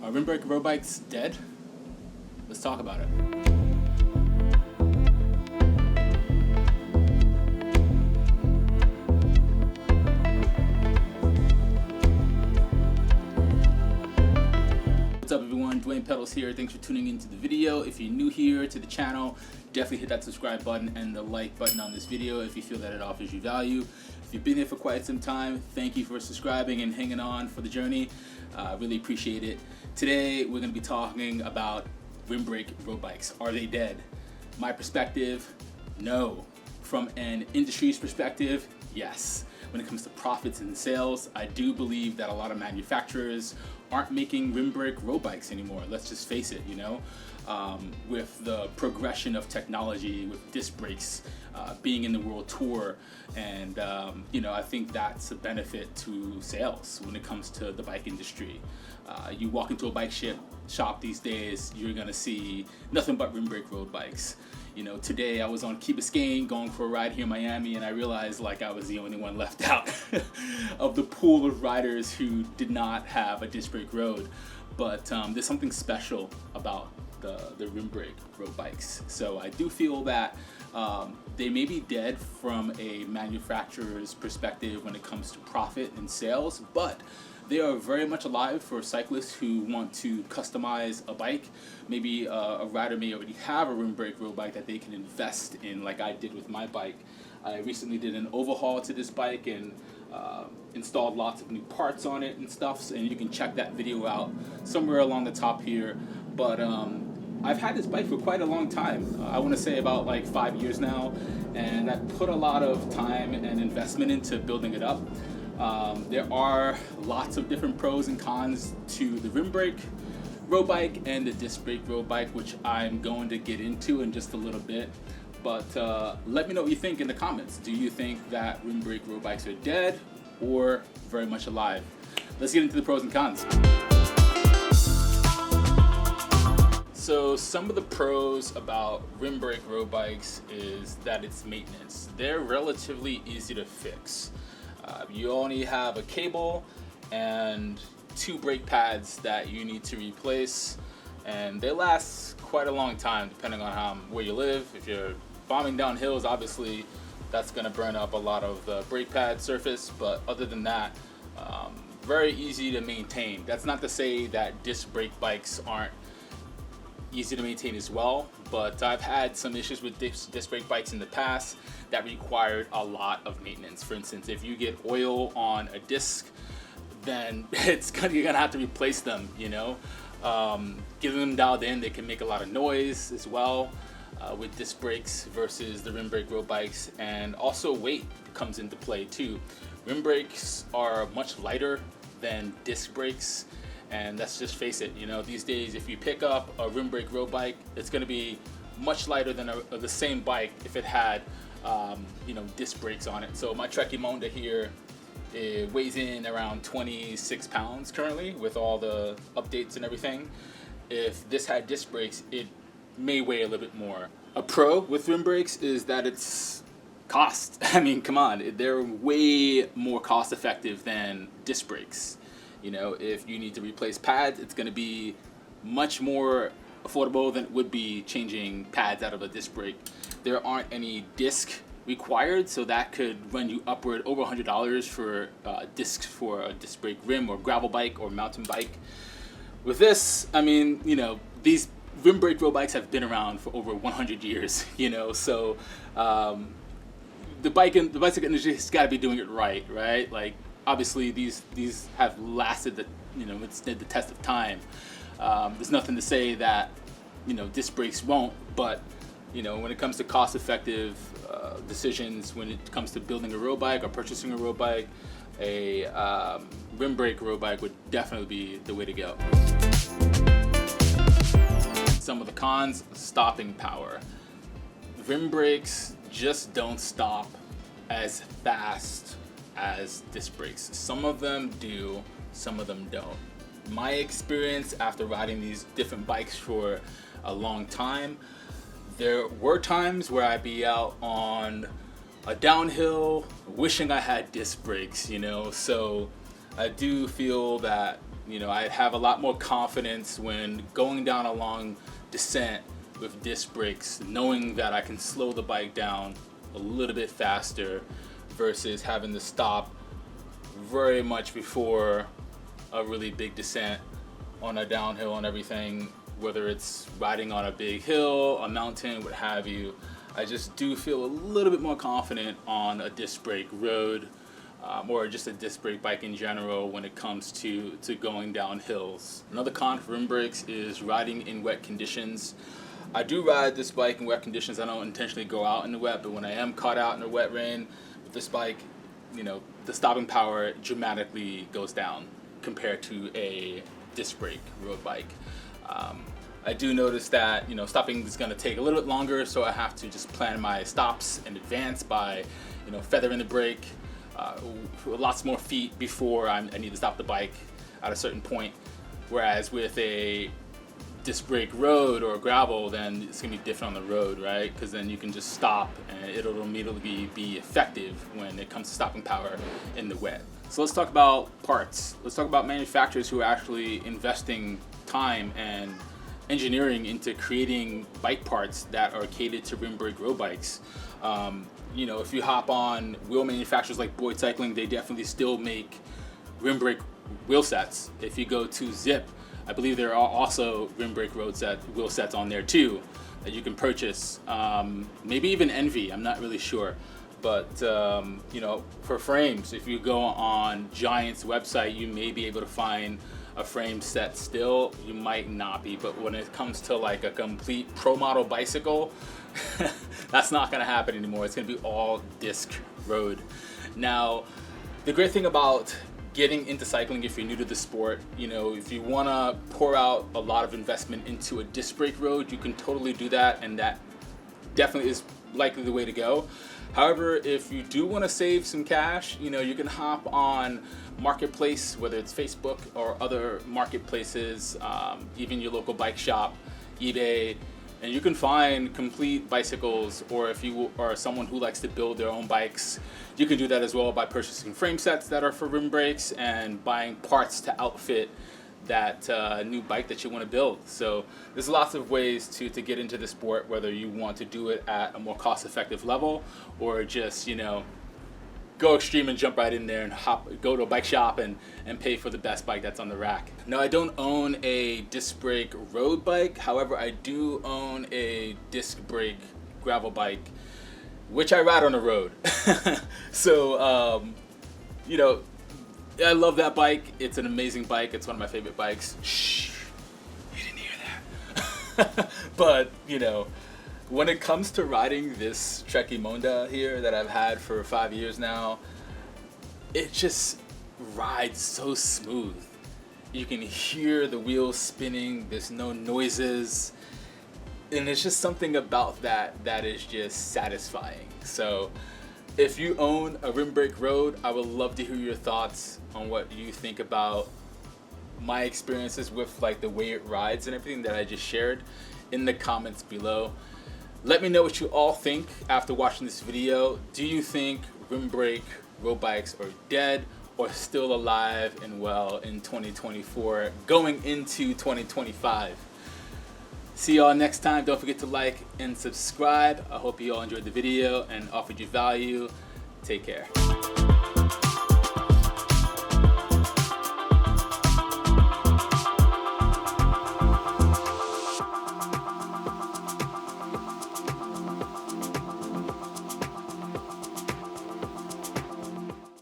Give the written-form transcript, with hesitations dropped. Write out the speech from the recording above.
Are rim brake road bikes dead? Let's talk about it. What's up everyone, Dwayne Pedals here. Thanks for tuning into the video. If you're new here to the channel, definitely hit that subscribe button and the like button on this video if you feel that it offers you value. If you've been here for quite some time, thank you for subscribing and hanging on for the journey. Really appreciate it. Today we're going to be talking about rim brake road bikes. Are they dead? My perspective, no. From an industry's perspective, yes. When it comes to profits and sales, I do believe that a lot of manufacturers aren't making rim brake road bikes anymore. Let's just face it, with the progression of technology, with disc brakes being in the world tour, and I think that's a benefit to sales when it comes to the bike industry. You walk into a bike shop these days, you're gonna see nothing but rim brake road bikes. Today I was on Key Biscayne going for a ride here in Miami, and I realized like I was the only one left out of the pool of riders who did not have a disc brake road. But there's something special about the rim brake road bikes. So I do feel that they may be dead from a manufacturer's perspective when it comes to profit and sales, but they are very much alive for cyclists who want to customize a bike. Maybe a rider may already have a rim brake road bike that they can invest in, like I did with my bike. I recently did an overhaul to this bike and installed lots of new parts on it and stuff, and you can check that video out somewhere along the top here. But I've had this bike for quite a long time. I want to say about like 5 years now, and I put a lot of time and investment into building it up. There are lots of different pros and cons to the rim brake road bike and the disc brake road bike, which I'm going to get into in just a little bit. But let me know what you think in the comments. Do you think that rim brake road bikes are dead or very much alive? Let's get into the pros and cons. So some of the pros about rim brake road bikes is that it's maintenance. They're relatively easy to fix. You only have a cable and 2 brake pads that you need to replace, and they last quite a long time depending on where you live. If you're bombing down hills, obviously that's going to burn up a lot of the brake pad surface, but other than that, very easy to maintain. That's not to say that disc brake bikes aren't easy to maintain as well, but I've had some issues with disc brake bikes in the past that required a lot of maintenance. For instance, if you get oil on a disc, then you're gonna have to replace them. Getting them dialed in, they can make a lot of noise as well with disc brakes versus the rim brake road bikes, and also weight comes into play too. Rim brakes are much lighter than disc brakes. And let's just face it, these days if you pick up a rim brake road bike, it's going to be much lighter than the same bike if it had, disc brakes on it. So my Trekkie Monda here, it weighs in around 26 pounds currently with all the updates and everything. If this had disc brakes, it may weigh a little bit more. A pro with rim brakes is that it's cost. I mean, come on, they're way more cost effective than disc brakes. If you need to replace pads, it's going to be much more affordable than it would be changing pads out of a disc brake. There aren't any disc required, so that could run you upward over $100 for discs for a disc brake rim or gravel bike or mountain bike. With this, I mean, these rim brake road bikes have been around for over 100 years, so the bicycle industry has got to be doing it right? Like, obviously, these have lasted it's the test of time. There's nothing to say that disc brakes won't, but when it comes to cost-effective decisions, when it comes to building a road bike or purchasing a road bike, a rim brake road bike would definitely be the way to go. Some of the cons: stopping power. Rim brakes just don't stop as fast as disc brakes. Some of them do, some of them don't. My experience after riding these different bikes for a long time, there were times where I'd be out on a downhill wishing I had disc brakes, so I do feel that You know, I have a lot more confidence when going down a long descent with disc brakes, knowing that I can slow the bike down a little bit faster versus having to stop very much before a really big descent on a downhill and everything, whether it's riding on a big hill, a mountain, what have you. I just do feel a little bit more confident on a disc brake road, or just a disc brake bike in general when it comes to going down hills. Another con for rim brakes is riding in wet conditions. I do ride this bike in wet conditions. I don't intentionally go out in the wet, but when I am caught out in the wet rain with this bike, you know, the stopping power dramatically goes down compared to a disc brake road bike. I do notice that, you know, stopping is going to take a little bit longer, so I have to just plan my stops in advance by, you know, feathering the brake, lots more feet before I need to stop the bike at a certain point. Whereas with a disc brake road or gravel, then it's gonna be different on the road, right? Because then you can just stop and it'll immediately be effective when it comes to stopping power in the wet. So let's talk about parts. Let's talk about manufacturers who are actually investing time and engineering into creating bike parts that are catered to rim brake road bikes. You know, if you hop on wheel manufacturers like Boyd Cycling, they definitely still make rim brake wheel sets. If you go to Zip, I believe there are also rim brake wheel sets on there too that you can purchase. Maybe even Envy, I'm not really sure. But you know, for frames, if you go on Giant's website, you may be able to find a frame set still. You might not be, but when it comes to like a complete pro model bicycle, that's not gonna happen anymore. It's gonna be all disc road. Now, the great thing about getting into cycling, if you're new to the sport, you know, if you want to pour out a lot of investment into a disc brake road, you can totally do that, and that definitely is likely the way to go. However, if you do want to save some cash, you know, you can hop on Marketplace, whether it's Facebook or other marketplaces, even your local bike shop, eBay, and you can find complete bicycles, or if you are someone who likes to build their own bikes, you can do that as well by purchasing frame sets that are for rim brakes and buying parts to outfit that new bike that you want to build. So there's lots of ways to get into the sport, whether you want to do it at a more cost-effective level or just, you know, go extreme and jump right in there and go to a bike shop and pay for the best bike that's on the rack. Now, I don't own a disc brake road bike. However, I do own a disc brake gravel bike, which I ride on the road. So, you know, I love that bike. It's an amazing bike. It's one of my favorite bikes. Shh, you didn't hear that. But, you know, when it comes to riding this Trek Monda here that I've had for 5 years now, it just rides so smooth. You can hear the wheels spinning, there's no noises, and it's just something about that is just satisfying. So if you own a rim brake road, I would love to hear your thoughts on what you think about my experiences with like the way it rides and everything that I just shared in the comments below. Let me know what you all think after watching this video. Do you think rim brake road bikes are dead or still alive and well in 2024 going into 2025? See y'all next time. Don't forget to like and subscribe. I hope you all enjoyed the video and offered you value. Take care.